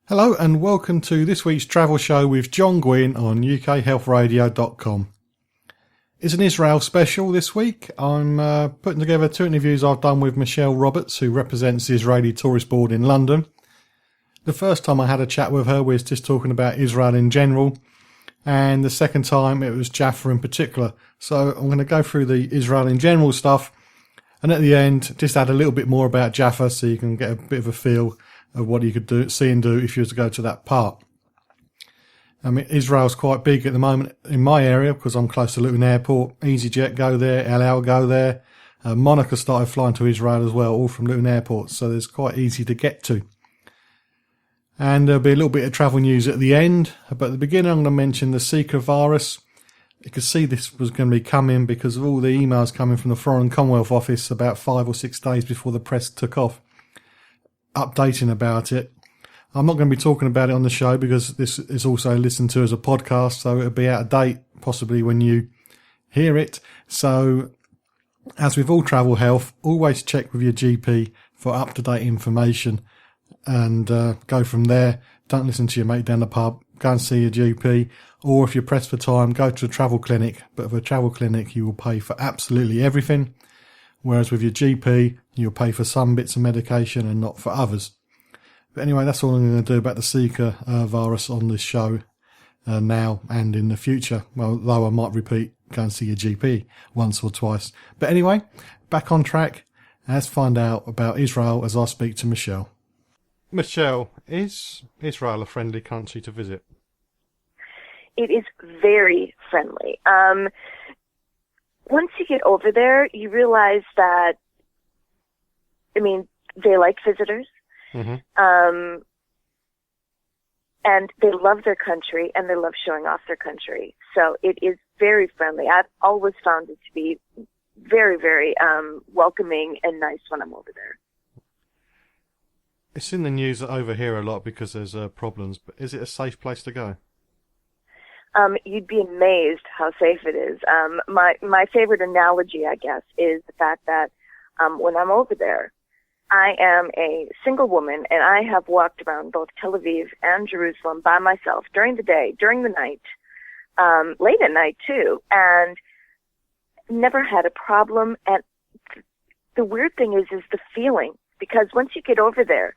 Hello and welcome to this week's travel show with John Guinn on UKHealthRadio.com. It's an Israel special this week. I'm putting together two interviews I've done with Michelle Roberts, who represents the Israeli Tourist Board in London. The first time I had a chat with her, we was just talking about Israel in general, and the second time it was Jaffa in particular. So I'm going to go through the Israel in general stuff, and at the end just add a little bit more about Jaffa so you can get a bit of a feel of what you could see and do if you were to go to that part. I mean, Israel's quite big at the moment in my area because I'm close to Luton Airport. EasyJet go there, El Al go there. Monaco started flying to Israel as well, all from Luton Airport, so it's quite easy to get to. And there'll be a little bit of travel news at the end, but at the beginning I'm going to mention the Zika virus. You could see this was going to be coming because of all the emails coming from the Foreign Commonwealth Office about 5 or 6 days before the press took off, updating about it. I'm not going to be talking about it on the show because this is also listened to as a podcast, so it'll be out of date possibly when you hear it. So, as with all travel health, always check with your GP for up-to-date information and go from there. Don't listen to your mate down the pub. Go and see your GP, or if you're pressed for time, go to a travel clinic. But for a travel clinic, you will pay for absolutely everything, whereas with your GP, you'll pay for some bits of medication and not for others. But anyway, that's all I'm going to do about the Zika virus on this show now and in the future. Well, though I might repeat, go and see your GP once or twice. But anyway, back on track. Let's find out about Israel as I speak to Michelle. Michelle, is Israel a friendly country to visit? It is very friendly. Once you get over there, you realize that, they like visitors. Mm-hmm. And they love their country, and they love showing off their country. So it is very friendly. I've always found it to be very, very welcoming and nice when I'm over there. It's in the news over here a lot because there's problems, but is it a safe place to go? You'd be amazed how safe it is. My favorite analogy, I guess, is the fact that when I'm over there, I am a single woman, and I have walked around both Tel Aviv and Jerusalem by myself during the day, during the night, late at night too, and never had a problem. And the weird thing is the feeling, because once you get over there,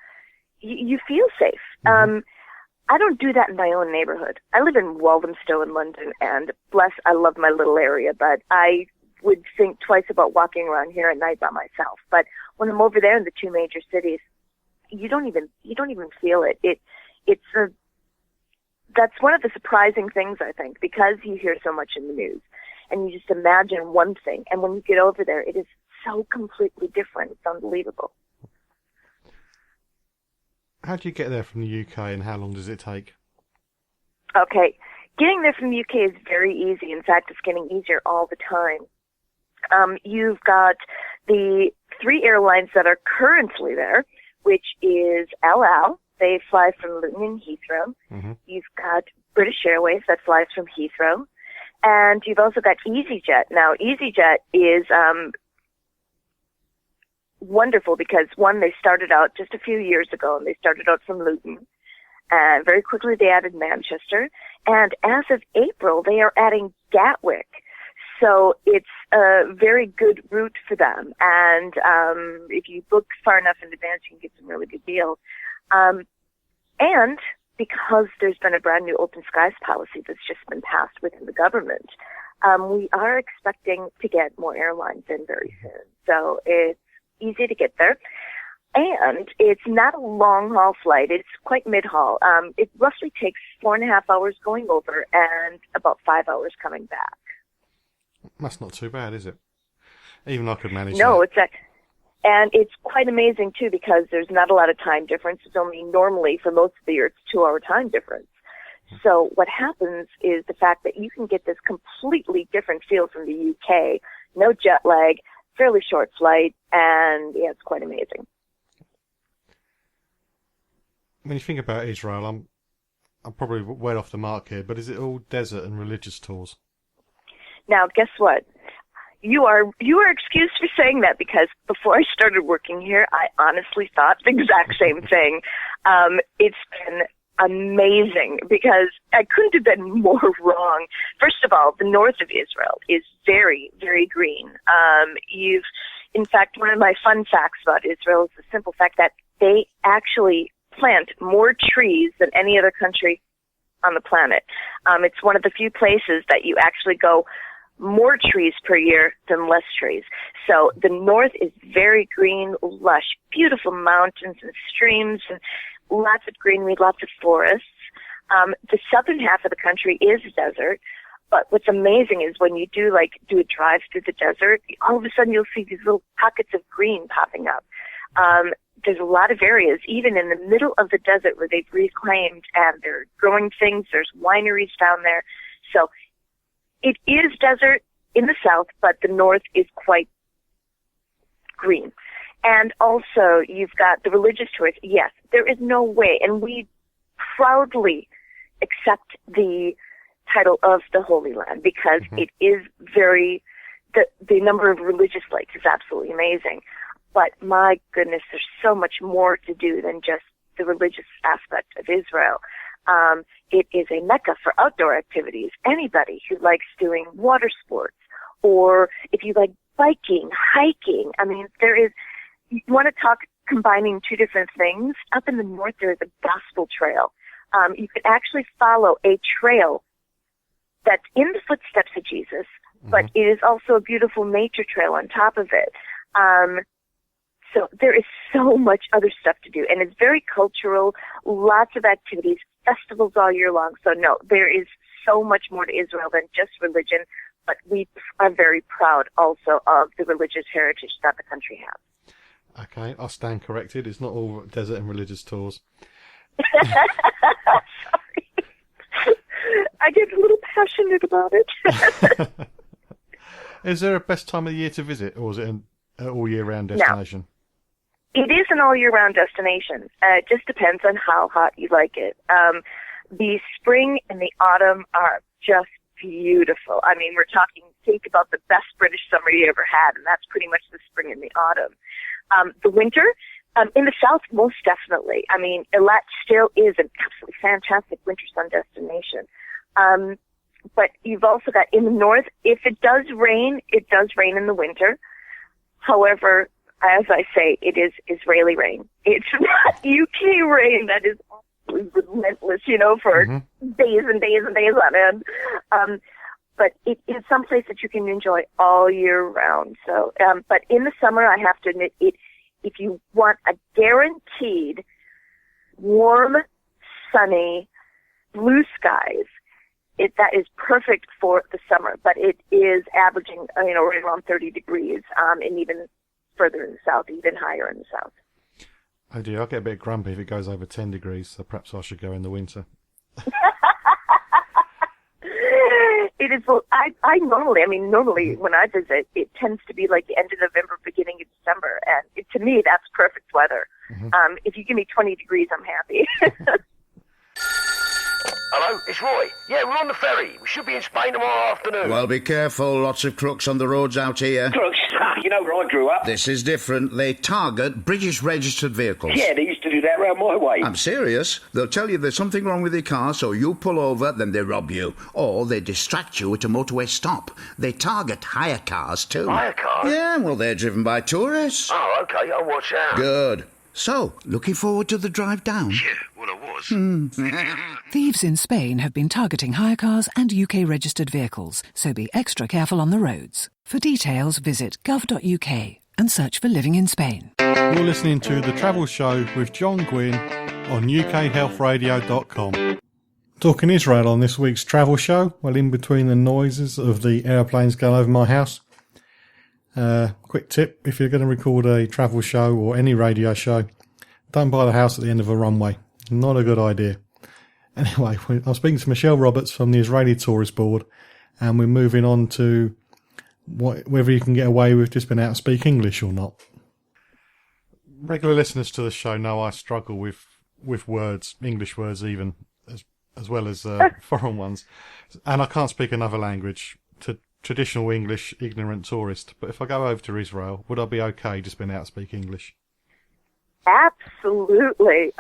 you feel safe. Mm-hmm. I don't do that in my own neighborhood. I live in Walthamstow in London, and I love my little area, but I would think twice about walking around here at night by myself. But when I'm over there in the two major cities, you don't even feel it. That's one of the surprising things, I think, because you hear so much in the news, and you just imagine one thing, and when you get over there, it is so completely different. It's unbelievable. How do you get there from the UK, and how long does it take? Okay. Getting there from the UK is very easy. In fact, it's getting easier all the time. You've got the 3 airlines that are currently there, which is El Al. They fly from Luton and Heathrow. Mm-hmm. You've got British Airways that flies from Heathrow. And you've also got EasyJet. Now, EasyJet is wonderful because, one, they started out just a few years ago, and they started out from Luton. And very quickly they added Manchester. And as of April, they are adding Gatwick. So it's a very good route for them. And if you book far enough in advance, you can get some really good deals. And because there's been a brand new open skies policy that's just been passed within the government, we are expecting to get more airlines in very soon. So it's easy to get there. And it's not a long-haul flight. It's quite mid-haul. It roughly takes 4.5 hours going over and about 5 hours coming back. That's not too bad, is it? Even I could manage No, that. and it's quite amazing, too, because there's not a lot of time difference. It's only normally, for most of the year, it's 2-hour time difference. So what happens is the fact that you can get this completely different feel from the UK, no jet lag, fairly short flight, and yeah, it's quite amazing. When you think about Israel, I'm probably way off the mark here, but is it all desert and religious tours? Now, guess what? You are excused for saying that, because before I started working here, I honestly thought the exact same thing. It's been amazing because I couldn't have been more wrong. First of all, the north of Israel is very, very green. In fact, one of my fun facts about Israel is the simple fact that they actually plant more trees than any other country on the planet. It's one of the few places that you actually go more trees per year than less trees. So the north is very green, lush, beautiful mountains and streams and lots of greenery, lots of forests. The southern half of the country is desert, but what's amazing is when you do a drive through the desert, all of a sudden you'll see these little pockets of green popping up. There's a lot of areas, even in the middle of the desert, where they've reclaimed and they're growing things. There's wineries down there. So it is desert in the south, but the north is quite green. And also, you've got the religious tourists. Yes, there is no way, and we proudly accept the title of the Holy Land because it is the number of religious sites is absolutely amazing. But my goodness, there's so much more to do than just the religious aspect of Israel. It is a mecca for outdoor activities. Anybody who likes doing water sports, or if you like biking, hiking, I mean, you want to talk combining two different things. Up in the north, there is a gospel trail. You could actually follow a trail that's in the footsteps of Jesus, but it is also a beautiful nature trail on top of it. So there is so much other stuff to do, and it's very cultural, lots of activities, festivals all year long. So no, there is so much more to Israel than just religion, but we are very proud also of the religious heritage that the country has. Okay, I'll stand corrected. It's not all desert and religious tours. Sorry. I get a little passionate about it. Is there a best time of the year to visit, or is it an all-year-round destination? No. It is an all-year-round destination. It just depends on how hot you like it. The spring and the autumn are just beautiful. I mean, think about the best British summer you ever had, and that's pretty much the spring and the autumn. The winter, in the south, most definitely. I mean, Eilat still is an absolutely fantastic winter sun destination. But you've also got in the north, if it does rain in the winter. However, as I say, it is Israeli rain. It's not UK rain that is relentless, for days and days and days on end. But it is someplace that you can enjoy all year round. So, but in the summer, I have to admit, if you want a guaranteed warm, sunny, blue skies, that is perfect for the summer. But it is averaging, right around 30 degrees, and even further in the south, even higher in the south. Oh dear, I'll get a bit grumpy if it goes over 10 degrees, so perhaps I should go in the winter. It is, well, normally when I visit, it tends to be like the end of November, beginning of December, and to me, that's perfect weather. If you give me 20 degrees, I'm happy. Hello, it's Roy. Yeah, we're on the ferry. We should be in Spain tomorrow afternoon. Well, be careful. Lots of crooks on the roads out here. Crooks? You know where I grew up. This is different. They target British registered vehicles. Yeah, they used to do that round my way. I'm serious. They'll tell you there's something wrong with your car, so you pull over, then they rob you. Or they distract you at a motorway stop. They target hire cars, too. Hire cars? Yeah, well, they're driven by tourists. Oh, OK, I'll watch out. Good. So, looking forward to the drive down? Yeah, well, I was. Thieves in Spain have been targeting hire cars and UK-registered vehicles, so be extra careful on the roads. For details, visit gov.uk and search for Living in Spain. You're listening to The Travel Show with John Guinn on ukhealthradio.com. Talking Israel on this week's travel show, well, in between the noises of the aeroplanes going over my house. Quick tip, if you're going to record a travel show or any radio show, don't buy the house at the end of a runway. Not a good idea. Anyway, I'm speaking to Michelle Roberts from the Israeli Tourist Board, and we're moving on to whether you can get away with just being able to speak English or not. Regular listeners to the show know I struggle with words, English words even, as well as foreign ones, and I can't speak another language. To traditional English, ignorant tourist. But if I go over to Israel, would I be okay just being able to speak English? Absolutely.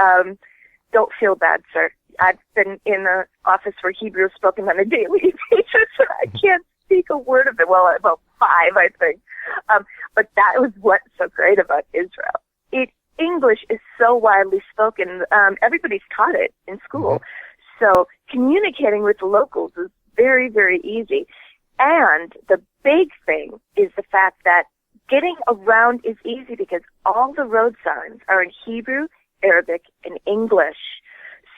Don't feel bad, sir. I've been in the office where Hebrew is spoken on a daily basis. I can't speak a word of it. Well, about 5, I think. But that was what's so great about Israel. English is so widely spoken. Everybody's taught it in school. So communicating with the locals is very, very easy. And the big thing is the fact that getting around is easy because all the road signs are in Hebrew, Arabic, and English.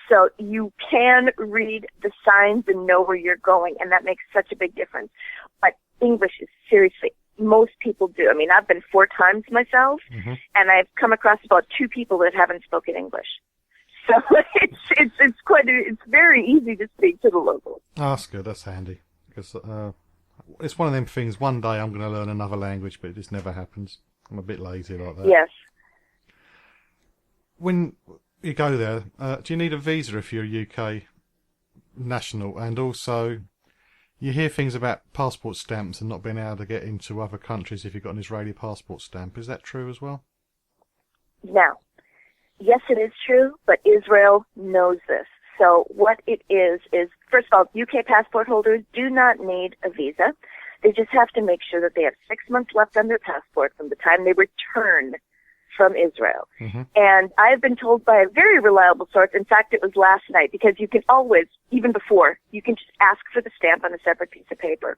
So you can read the signs and know where you're going, and that makes such a big difference. But English is seriously, most people do. I mean, I've been 4 times myself, and I've come across about 2 people that haven't spoken English. So it's very easy to speak to the locals. Oh, that's good. That's handy. Because it's one of them things, one day I'm going to learn another language, but it just never happens. I'm a bit lazy like that. Yes. When you go there, do you need a visa if you're a UK national? And also, you hear things about passport stamps and not being able to get into other countries if you've got an Israeli passport stamp. Is that true as well? Now, yes, it is true, but Israel knows this. So what it is, first of all, UK passport holders do not need a visa. They just have to make sure that they have 6 months left on their passport from the time they return from Israel. And I've been told by a very reliable source, in fact, it was last night, because you can always, even before, you can just ask for the stamp on a separate piece of paper.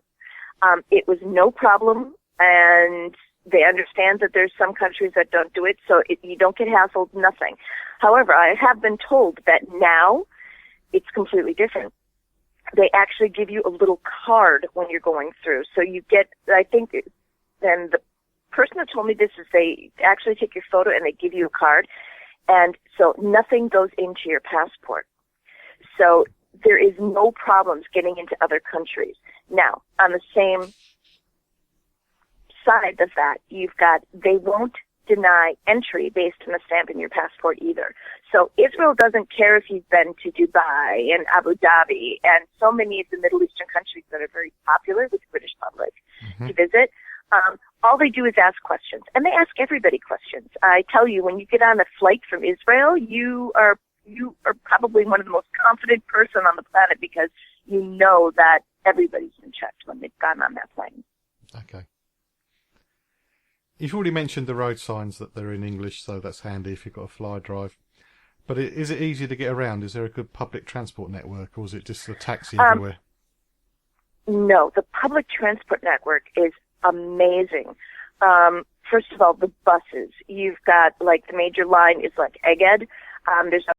It was no problem, and they understand that there's some countries that don't do it, so you don't get hassled, nothing. However, I have been told that now it's completely different. They actually give you a little card when you're going through. So you get, I think, then the person who told me this is they actually take your photo and they give you a card. And so nothing goes into your passport. So there is no problems getting into other countries. Now, on the same side of that, you've got, they won't deny entry based on a stamp in your passport either. So Israel doesn't care if you've been to Dubai and Abu Dhabi and so many of the Middle Eastern countries that are very popular with the British public to visit. All they do is ask questions, and they ask everybody questions. I tell you, when you get on a flight from Israel, you are probably one of the most confident person on the planet because you know that everybody's been checked when they've gone on that plane. Okay. You've already mentioned the road signs that they're in English, so that's handy if you've got a fly drive. But is it easy to get around? Is there a good public transport network, or is it just a taxi everywhere? No, the public transport network is amazing. First of all, the buses. You've got, like, the major line is like Egged. There's a